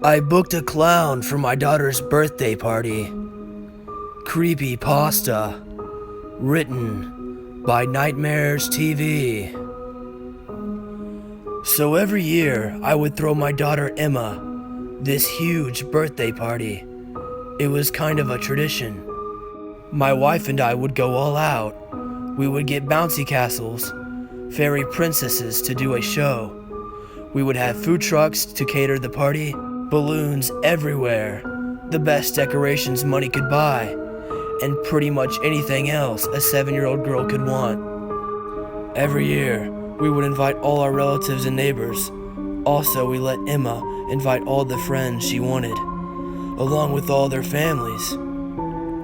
I booked a clown for my daughter's birthday party. CreepyPasta. Written by Nightmares TV. So every year, I would throw my daughter Emma this huge birthday party. It was kind of a tradition. My wife and I would go all out. We would get bouncy castles, fairy princesses to do a show. We would have food trucks to cater the party, balloons everywhere, the best decorations money could buy, and pretty much anything else a 7-year-old girl could want. Every year, we would invite all our relatives and neighbors. Also, we let Emma invite all the friends she wanted, along with all their families.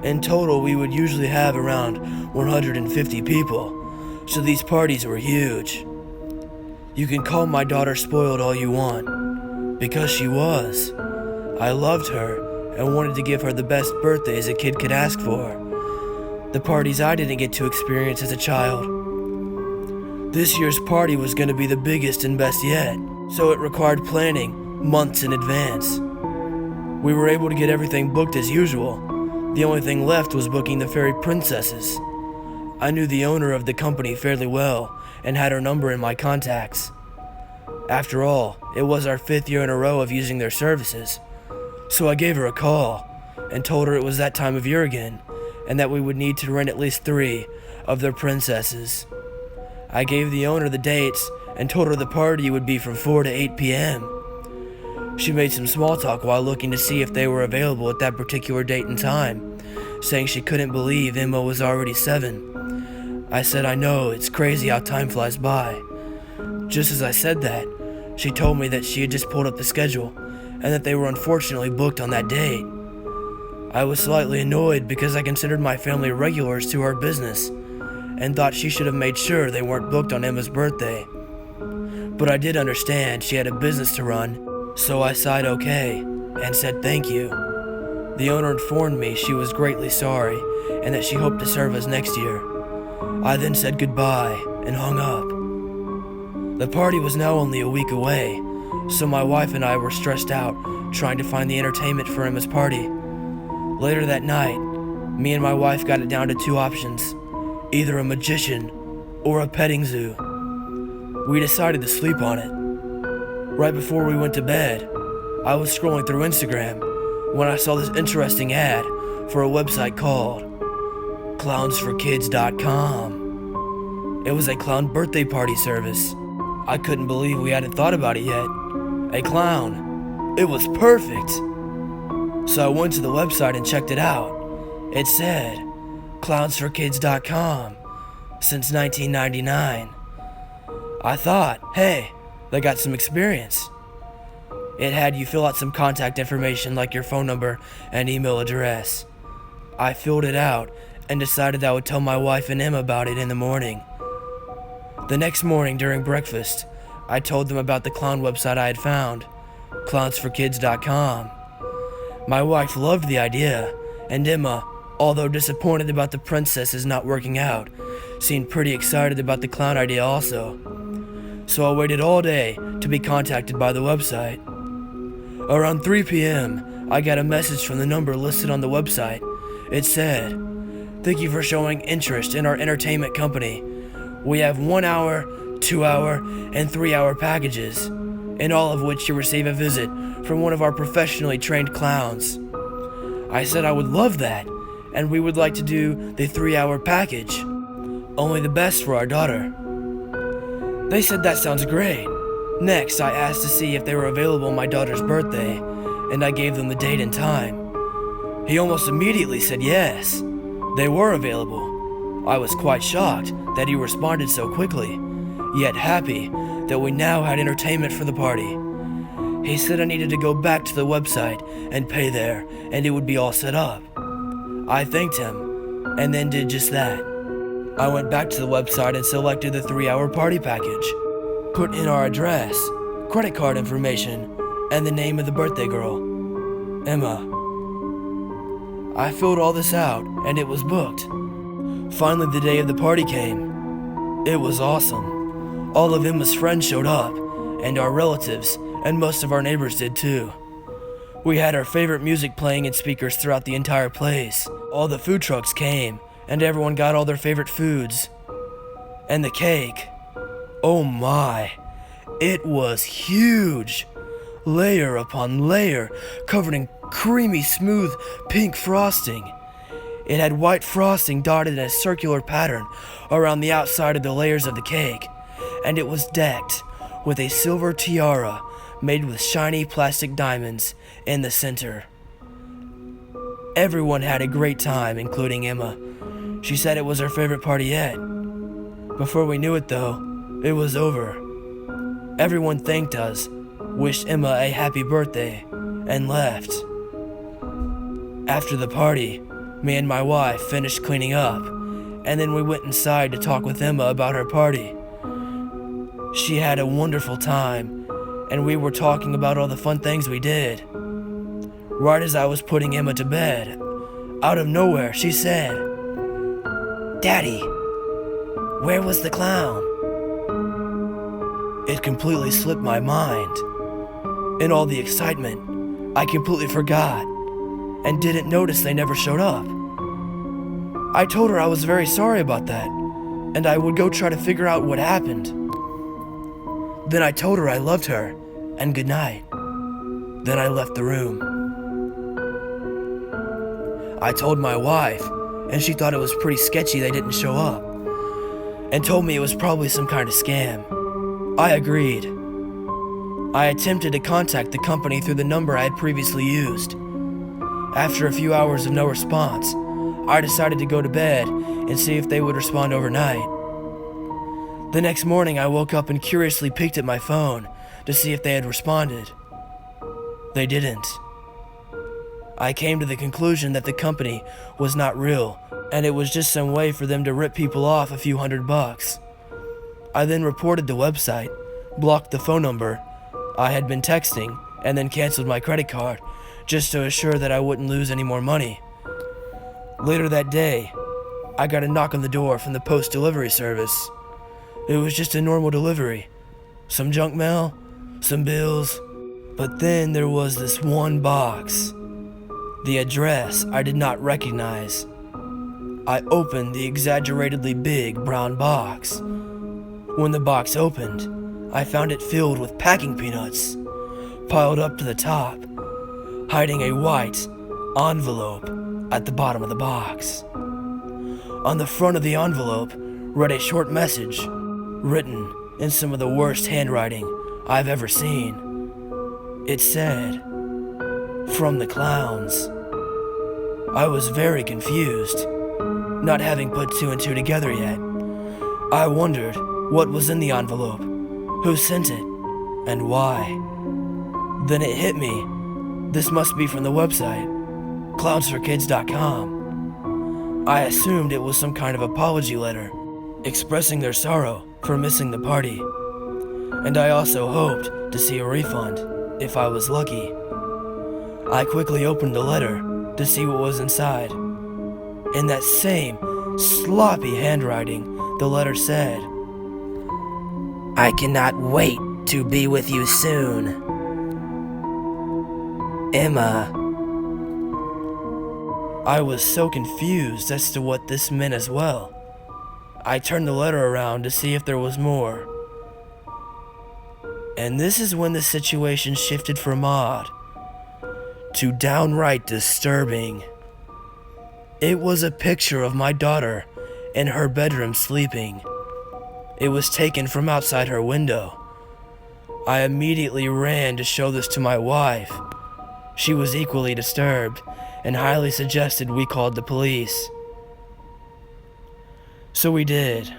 In total, we would usually have around 150 people, so these parties were huge. You can call my daughter spoiled all you want, because she was. I loved her and wanted to give her the best birthday as a kid could ask for. The parties I didn't get to experience as a child. This year's party was going to be the biggest and best yet, so it required planning months in advance. We were able to get everything booked as usual. The only thing left was booking the fairy princesses. I knew the owner of the company fairly well and had her number in my contacts. After all, it was our 5th year in a row of using their services. So I gave her a call and told her it was that time of year again and that we would need to rent at least 3 of their princesses. I gave the owner the dates and told her the party would be from 4 to 8 p.m. She made some small talk while looking to see if they were available at that particular date and time, saying she couldn't believe Emma was already 7. I said, I know, it's crazy how time flies by. Just as I said that, she told me that she had just pulled up the schedule and that they were unfortunately booked on that date. I was slightly annoyed because I considered my family regulars to our business and thought she should have made sure they weren't booked on Emma's birthday. But I did understand she had a business to run, so I sighed okay and said thank you. The owner informed me she was greatly sorry and that she hoped to serve us next year. I then said goodbye and hung up. The party was now only a week away, so my wife and I were stressed out trying to find the entertainment for Emma's party. Later that night, me and my wife got it down to 2 options, either a magician or a petting zoo. We decided to sleep on it. Right before we went to bed, I was scrolling through Instagram when I saw this interesting ad for a website called clownsforkids.com. It was a clown birthday party service. I couldn't believe we hadn't thought about it yet. A clown. It was perfect. So I went to the website and checked it out. It said clownsforkids.com since 1999. I thought, hey, they got some experience. It had you fill out some contact information like your phone number and email address. I filled it out and decided I would tell my wife and Emma about it in the morning. The next morning during breakfast, I told them about the clown website I had found, clownsforkids.com. My wife loved the idea, and Emma, although disappointed about the princesses not working out, seemed pretty excited about the clown idea also. So I waited all day to be contacted by the website. Around 3 p.m., I got a message from the number listed on the website. It said, "Thank you for showing interest in our entertainment company. We have 1 hour, 2 hour, and 3 hour packages, in all of which you receive a visit from one of our professionally trained clowns." I said I would love that, and we would like to do the 3-hour package. Only the best for our daughter. They said that sounds great. Next, I asked to see if they were available on my daughter's birthday, and I gave them the date and time. He almost immediately said yes. They were available. I was quite shocked that he responded so quickly, yet happy that we now had entertainment for the party. He said I needed to go back to the website and pay there, and it would be all set up. I thanked him, and then did just that. I went back to the website and selected the 3-hour party package, put in our address, credit card information, and the name of the birthday girl, Emma. I filled all this out, and it was booked. Finally, the day of the party came. It was awesome. All of Emma's friends showed up, and our relatives, and most of our neighbors did too. We had our favorite music playing in speakers throughout the entire place. All the food trucks came, and everyone got all their favorite foods. And the cake, oh my, it was huge! Layer upon layer, covered in creamy, smooth, pink frosting. It had white frosting dotted in a circular pattern around the outside of the layers of the cake, and it was decked with a silver tiara made with shiny plastic diamonds in the center. Everyone had a great time, including Emma. She said it was her favorite party yet. Before we knew it though, it was over. Everyone thanked us, wished Emma a happy birthday, and left. After the party, me and my wife finished cleaning up, and then we went inside to talk with Emma about her party. She had a wonderful time, and we were talking about all the fun things we did. Right as I was putting Emma to bed, out of nowhere she said, "Daddy, where was the clown?" It completely slipped my mind. In all the excitement, I completely forgot and didn't notice they never showed up. I told her I was very sorry about that, and I would go try to figure out what happened. Then I told her I loved her, and good night. Then I left the room. I told my wife, and she thought it was pretty sketchy they didn't show up, and told me it was probably some kind of scam. I agreed. I attempted to contact the company through the number I had previously used. After a few hours of no response, I decided to go to bed and see if they would respond overnight. The next morning, I woke up and curiously peeked at my phone to see if they had responded. They didn't. I came to the conclusion that the company was not real, and it was just some way for them to rip people off a few $100. I then reported the website, blocked the phone number I had been texting, and then canceled my credit card, just to assure that I wouldn't lose any more money. Later that day, I got a knock on the door from the post delivery service. It was just a normal delivery. Some junk mail, some bills, but then there was this one box. The address I did not recognize. I opened the exaggeratedly big brown box. When the box opened, I found it filled with packing peanuts, piled up to the top, hiding a white envelope at the bottom of the box. On the front of the envelope read a short message, written in some of the worst handwriting I've ever seen. It said, "From the clowns." I was very confused, not having put two and two together yet. I wondered what was in the envelope, who sent it, and why. Then it hit me. This must be from the website, clownsforkids.com. I assumed it was some kind of apology letter, expressing their sorrow for missing the party. And I also hoped to see a refund, if I was lucky. I quickly opened the letter to see what was inside. In that same sloppy handwriting, the letter said, "I cannot wait to be with you soon. Emma." I was so confused as to what this meant as well. I turned the letter around to see if there was more. And this is when the situation shifted from odd to downright disturbing. It was a picture of my daughter in her bedroom sleeping. It was taken from outside her window. I immediately ran to show this to my wife. She was equally disturbed and highly suggested we called the police. So we did.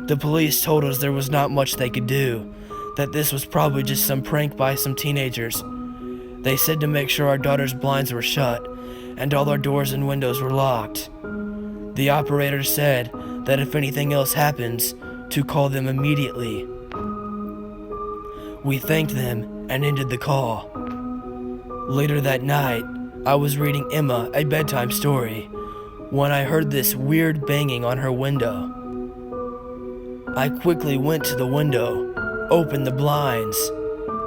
The police told us there was not much they could do, that this was probably just some prank by some teenagers. They said to make sure our daughter's blinds were shut and all our doors and windows were locked. The operator said that if anything else happens, to call them immediately. We thanked them and ended the call. Later that night, I was reading Emma a bedtime story when I heard this weird banging on her window. I quickly went to the window, opened the blinds,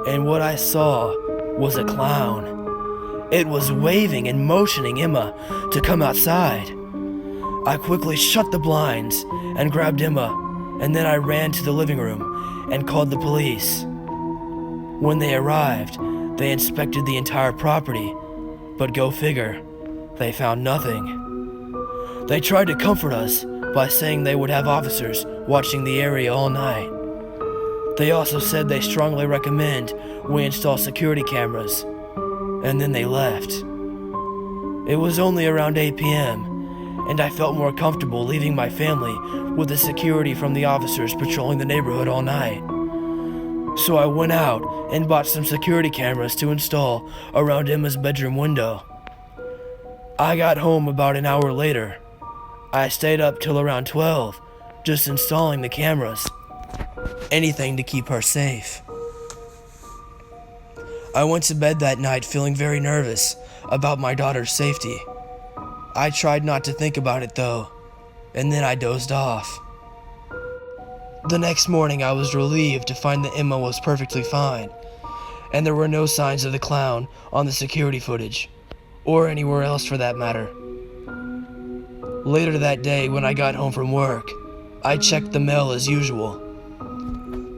and what I saw was a clown. It was waving and motioning Emma to come outside. I quickly shut the blinds and grabbed Emma, and then I ran to the living room and called the police. When they arrived, they inspected the entire property, but go figure, they found nothing. They tried to comfort us by saying they would have officers watching the area all night. They also said they strongly recommend we install security cameras, and then they left. It was only around 8 p.m., and I felt more comfortable leaving my family with the security from the officers patrolling the neighborhood all night. So I went out and bought some security cameras to install around Emma's bedroom window. I got home about an hour later. I stayed up till around 12, just installing the cameras. Anything to keep her safe. I went to bed that night feeling very nervous about my daughter's safety. I tried not to think about it though, and then I dozed off. The next morning I was relieved to find that Emma was perfectly fine, and there were no signs of the clown on the security footage, or anywhere else for that matter. Later that day when I got home from work, I checked the mail as usual.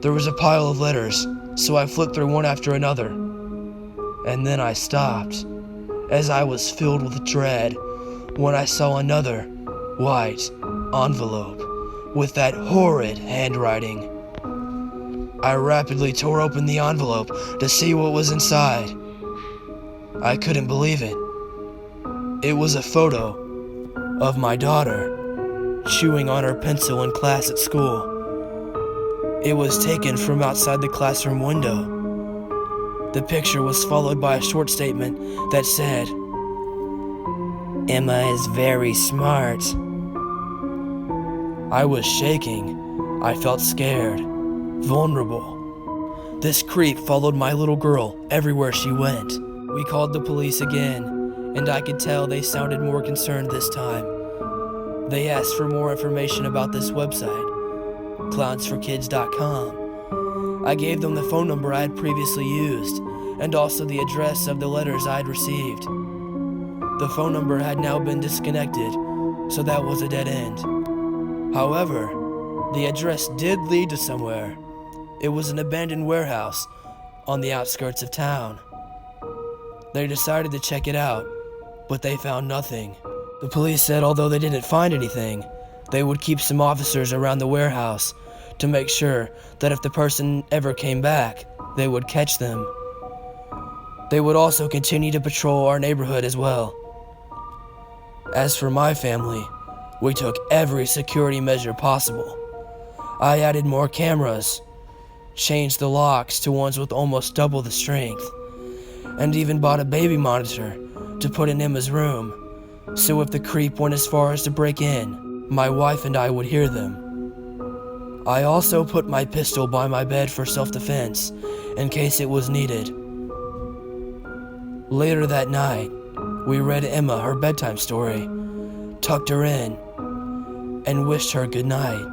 There was a pile of letters, so I flipped through one after another, and then I stopped, as I was filled with dread when I saw another white envelope with that horrid handwriting. I rapidly tore open the envelope to see what was inside. I couldn't believe it. It was a photo of my daughter chewing on her pencil in class at school. It was taken from outside the classroom window. The picture was followed by a short statement that said, "Emma is very smart." I was shaking. I felt scared, vulnerable. This creep followed my little girl everywhere she went. We called the police again, and I could tell they sounded more concerned this time. They asked for more information about this website, clownsforkids.com. I gave them the phone number I had previously used, and also the address of the letters I had received. The phone number had now been disconnected, so that was a dead end. However, the address did lead to somewhere. It was an abandoned warehouse on the outskirts of town. They decided to check it out, but they found nothing. The police said although they didn't find anything, they would keep some officers around the warehouse to make sure that if the person ever came back, they would catch them. They would also continue to patrol our neighborhood as well. As for my family, we took every security measure possible. I added more cameras, changed the locks to ones with almost double the strength, and even bought a baby monitor to put in Emma's room, so if the creep went as far as to break in, my wife and I would hear them. I also put my pistol by my bed for self-defense in case it was needed. Later that night, we read Emma her bedtime story, tucked her in, and wished her good night.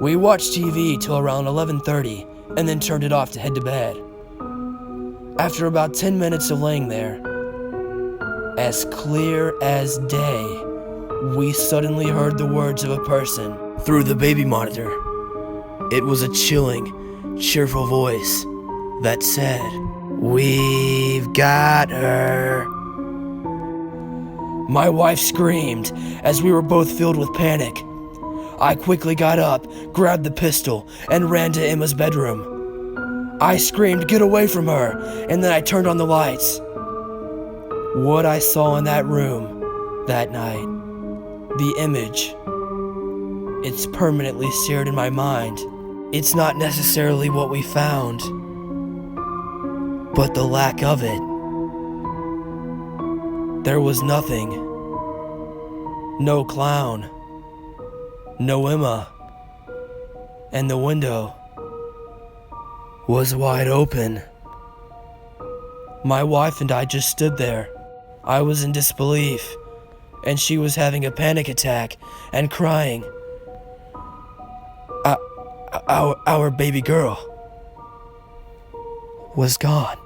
We watched TV till around 11:30 and then turned it off to head to bed. After about 10 minutes of laying there, as clear as day, we suddenly heard the words of a person through the baby monitor. It was a chilling, cheerful voice that said, "We've got her." My wife screamed as we were both filled with panic. I quickly got up, grabbed the pistol, and ran to Emma's bedroom. I screamed, "Get away from her," and then I turned on the lights. What I saw in that room that night, the image, it's permanently seared in my mind. It's not necessarily what we found, but the lack of it. There was nothing. No clown. No Emma. And the window was wide open. My wife and I just stood there. I was in disbelief, and she was having a panic attack and crying. Our baby girl was gone.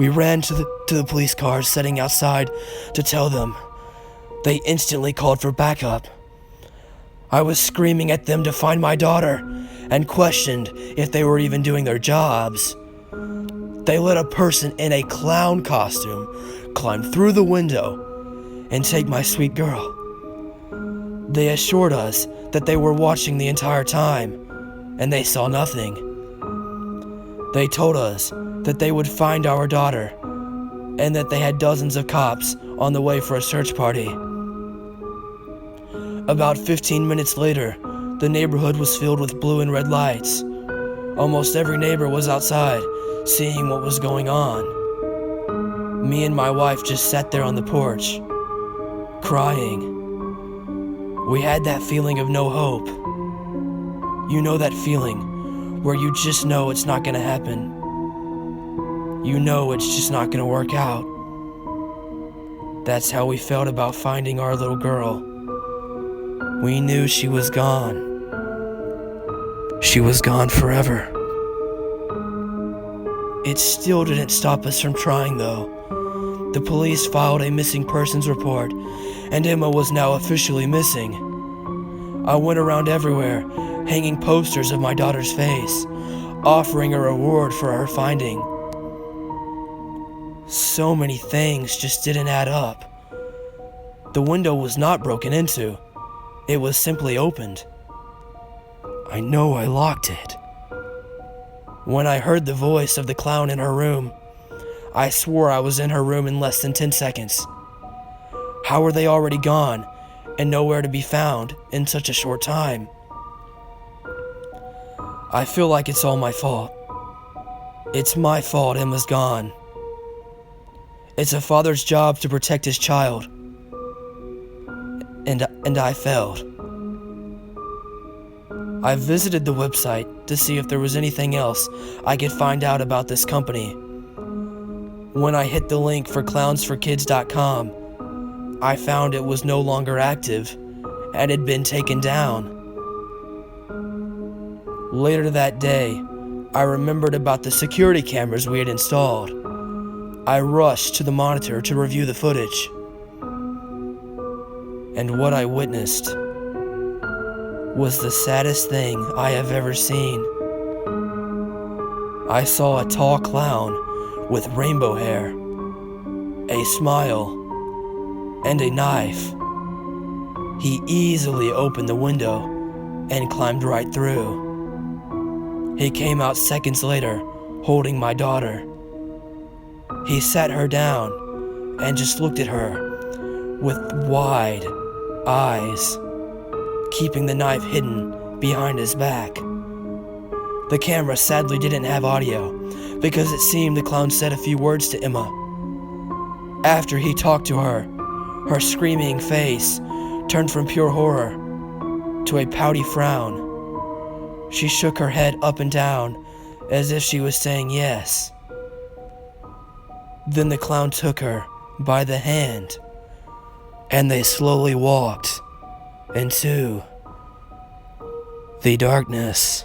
We ran to the police cars sitting outside to tell them. They instantly called for backup. I was screaming at them to find my daughter and questioned if they were even doing their jobs. They let a person in a clown costume climb through the window and take my sweet girl. They assured us that they were watching the entire time and they saw nothing. They told us that they would find our daughter and that they had dozens of cops on the way for a search party. About 15 minutes later, the neighborhood was filled with blue and red lights. Almost every neighbor was outside, seeing what was going on. Me and my wife just sat there on the porch, crying. We had that feeling of no hope. You know that feeling where you just know it's not gonna happen. You know it's just not gonna work out. That's how we felt about finding our little girl. We knew she was gone. She was gone forever. It still didn't stop us from trying, though. The police filed a missing persons report, and Emma was now officially missing. I went around everywhere, hanging posters of my daughter's face, offering a reward for her finding. So many things just didn't add up. The window was not broken into. It was simply opened. I know I locked it. When I heard the voice of the clown in her room, I swore I was in her room in less than 10 seconds. How were they already gone and nowhere to be found in such a short time? I feel like it's all my fault. It's my fault Emma's gone. It's a father's job to protect his child. And I failed. I visited the website to see if there was anything else I could find out about this company. When I hit the link for clownsforkids.com, I found it was no longer active and had been taken down. Later that day, I remembered about the security cameras we had installed. I rushed to the monitor to review the footage. And what I witnessed was the saddest thing I have ever seen. I saw a tall clown with rainbow hair, a smile, and a knife. He easily opened the window and climbed right through. He came out seconds later, holding my daughter. He sat her down and just looked at her with wide eyes, keeping the knife hidden behind his back. The camera sadly didn't have audio because it seemed the clown said a few words to Emma. After he talked to her, her screaming face turned from pure horror to a pouty frown. She shook her head up and down as if she was saying yes. Then the clown took her by the hand and they slowly walked into the darkness.